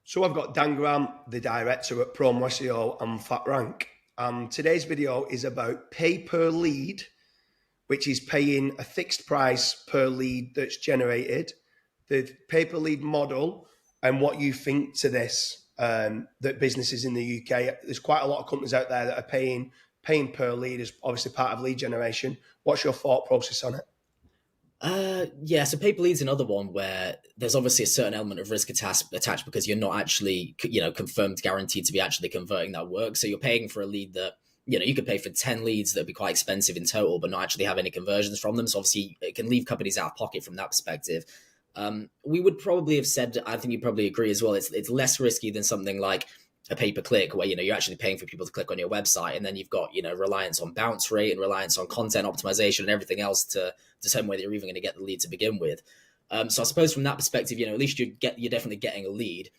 So I've got Dan Grant, the director at Promo SEO and FatRank. Today's video is about pay per lead, which is paying a fixed price per lead that's generated, the pay per lead model, and what you think to this. That businesses in the UK, there's quite a lot of companies out there that are paying per lead as obviously part of lead generation. What's your thought process on it? Yeah, so paper lead's another one where there's obviously a certain element of risk attached because you're not actually, confirmed, guaranteed to be actually converting that work. So you're paying for a lead that, you could pay for 10 leads that'd be quite expensive in total, but not actually have any conversions from them. So obviously it can leave companies out of pocket from that perspective. We would probably have said, I think you probably agree as well, it's less risky than something like a pay-per-click where, you're actually paying for people to click on your website, and then you've got, reliance on bounce rate and reliance on content optimization and everything else to determine whether you're even going to get the lead to begin with. So I suppose from that perspective, at least you're definitely getting a lead.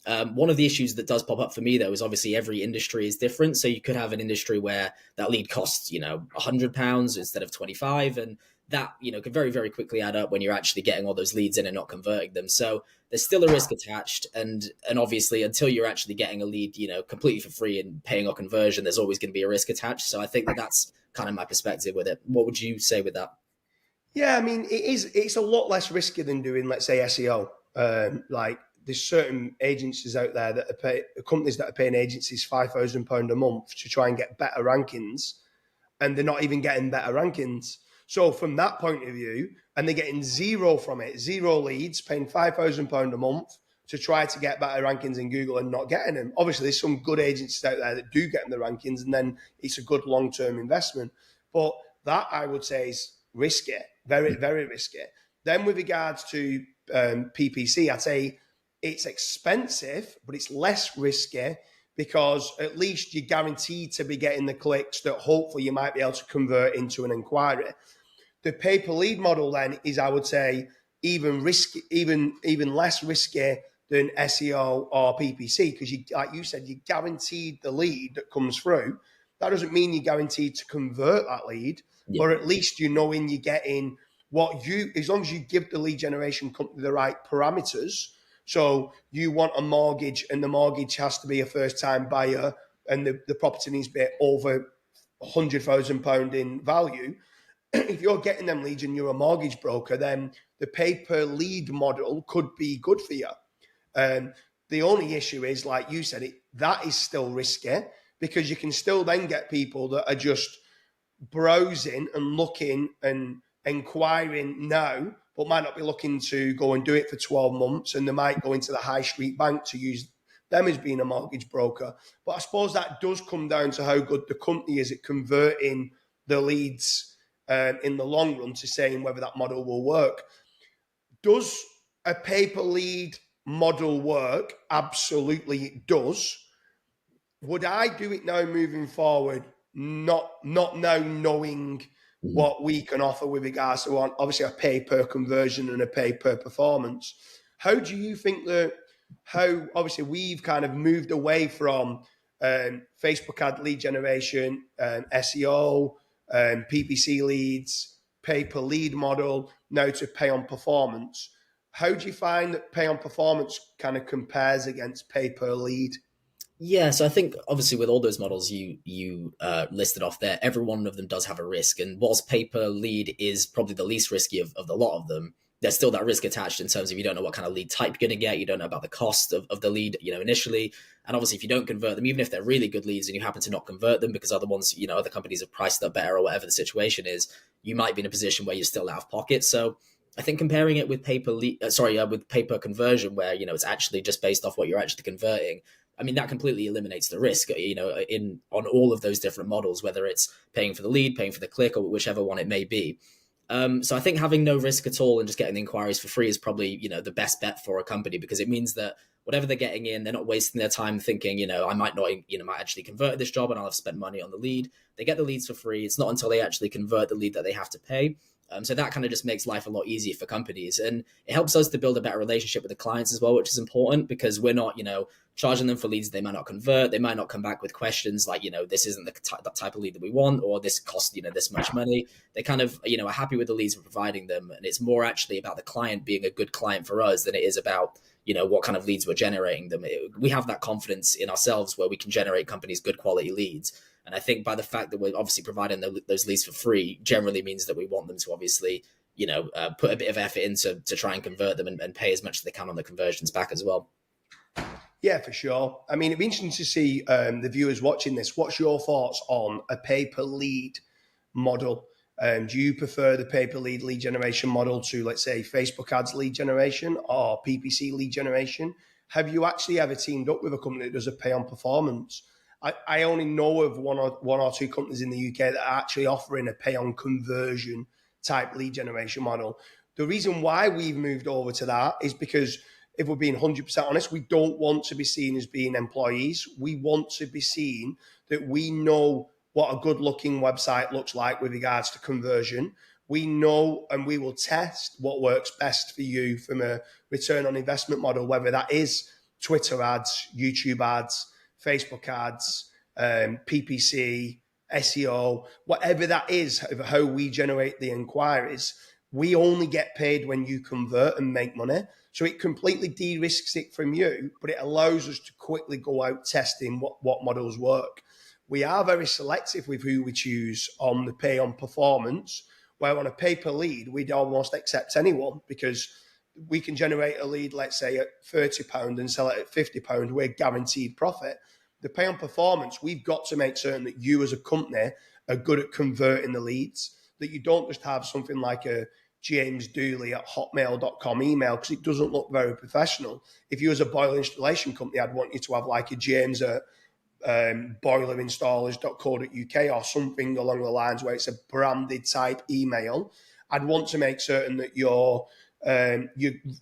One of the issues that does pop up for me, though, is obviously every industry is different. So you could have an industry where that lead costs, £100 instead of 25, and that, could very, very quickly add up when you're actually getting all those leads in and not converting them. So there's still a risk attached. And obviously, until you're actually getting a lead, completely for free and paying a conversion, there's always going to be a risk attached. So I think that's kind of my perspective with it. What would you say with that? Yeah, I mean, it's a lot less risky than doing, let's say, SEO. Like there's certain agencies out there that companies that are paying agencies £5,000 a month to try and get better rankings, and they're not even getting better rankings. So from that point of view, and they're getting zero from it, zero leads, paying £5,000 a month to try to get better rankings in Google and not getting them. Obviously, there's some good agencies out there that do get in the rankings, and then it's a good long-term investment. But that, I would say, is risky, very, very risky. Then with regards to PPC, I'd say it's expensive, but it's less risky because at least you're guaranteed to be getting the clicks that hopefully you might be able to convert into an inquiry. The pay per lead model then is, I would say, even less risky than SEO or PPC because, like you said, you're guaranteed the lead that comes through. That doesn't mean you're guaranteed to convert that lead, Yeah. but at least you're getting as long as you give the lead generation company the right parameters. So you want a mortgage, and the mortgage has to be a first-time buyer, and the property needs to be over £100,000 in value. If you're getting them leads and you're a mortgage broker, then the pay-per-lead model could be good for you. The only issue is, like you said, that is still risky because you can still then get people that are just browsing and looking and inquiring now, but might not be looking to go and do it for 12 months. And they might go into the high street bank to use them as being a mortgage broker. But I suppose that does come down to how good the company is at converting the leads in the long run to saying whether that model will work. Does a pay-per-lead model work? Absolutely it does. Would I do it now moving forward? Not now knowing what we can offer with regards to obviously a pay per conversion and a pay per performance. How do you think how obviously we've kind of moved away from Facebook ad lead generation, SEO, PPC leads, pay per lead model, now to pay on performance. How do you find that pay on performance kind of compares against pay per lead? Yeah, so I think obviously with all those models you listed off there, every one of them does have a risk. And whilst pay per lead is probably the least risky of the lot of them, there's still that risk attached in terms of you don't know what kind of lead type you're going to get. You don't know about the cost of the lead, initially. And obviously, if you don't convert them, even if they're really good leads and you happen to not convert them because other ones, other companies have priced up better or whatever the situation is, you might be in a position where you're still out of pocket. So I think comparing it with with pay per conversion, where it's actually just based off what you're actually converting. I mean, that completely eliminates the risk, on all of those different models, whether it's paying for the lead, paying for the click, or whichever one it may be. So I think having no risk at all and just getting the inquiries for free is probably, the best bet for a company, because it means that whatever they're getting in, they're not wasting their time thinking, I might not, might actually convert this job and I'll have spent money on the lead. They get the leads for free. It's not until they actually convert the lead that they have to pay. So that kind of just makes life a lot easier for companies, and it helps us to build a better relationship with the clients as well, which is important because we're not, charging them for leads they might not convert. They might not come back with questions like, this isn't that type of lead that we want, or this costs, this much money. They kind of, are happy with the leads we're providing them. And it's more actually about the client being a good client for us than it is about, what kind of leads we're generating them. We have that confidence in ourselves where we can generate companies good quality leads. And I think by the fact that we're obviously providing those leads for free generally means that we want them to obviously, put a bit of effort into to try and convert them and pay as much as they can on the conversions back as well. Yeah, for sure. I mean, it'd be interesting to see the viewers watching this. What's your thoughts on a pay-per-lead model? Do you prefer the pay-per-lead generation model to, let's say, Facebook ads lead generation or PPC lead generation? Have you actually ever teamed up with a company that does a pay on performance? I only know of one or two companies in the UK that are actually offering a pay on conversion type lead generation model. The reason why we've moved over to that is because, if we're being 100% honest, we don't want to be seen as being employees. We want to be seen that we know what a good-looking website looks like with regards to conversion. We know and we will test what works best for you from a return on investment model, whether that is Twitter ads, YouTube ads, Facebook ads, PPC, SEO, whatever that is, of how we generate the inquiries. We only get paid when you convert and make money. So it completely de-risks it from you, but it allows us to quickly go out testing what models work. We are very selective with who we choose on the pay on performance, where on a pay per lead, we'd almost accept anyone because we can generate a lead, let's say, at £30 and sell it at £50. We're guaranteed profit. The pay on performance, we've got to make certain that you as a company are good at converting the leads, that you don't just have something like a James Dooley at hotmail.com email, because it doesn't look very professional. If you was a boiler installation company, I'd want you to have like a James at boilerinstallers.co.uk or something along the lines where it's a branded type email. I'd want to make certain that you're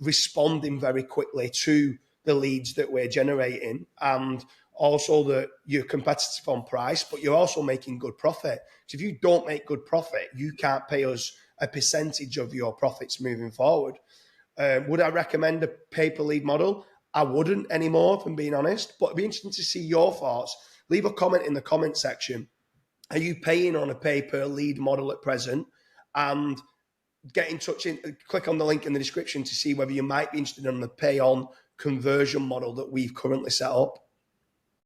responding very quickly to the leads that we're generating, and also that you're competitive on price, but you're also making good profit. So if you don't make good profit, you can't pay us a percentage of your profits moving forward. Would I recommend a pay-per-lead model? I wouldn't anymore, if I'm being honest, but it'd be interesting to see your thoughts. Leave a comment in the comment section. Are you paying on a pay-per-lead model at present? And get in touch, click on the link in the description to see whether you might be interested in the pay-on conversion model that we've currently set up.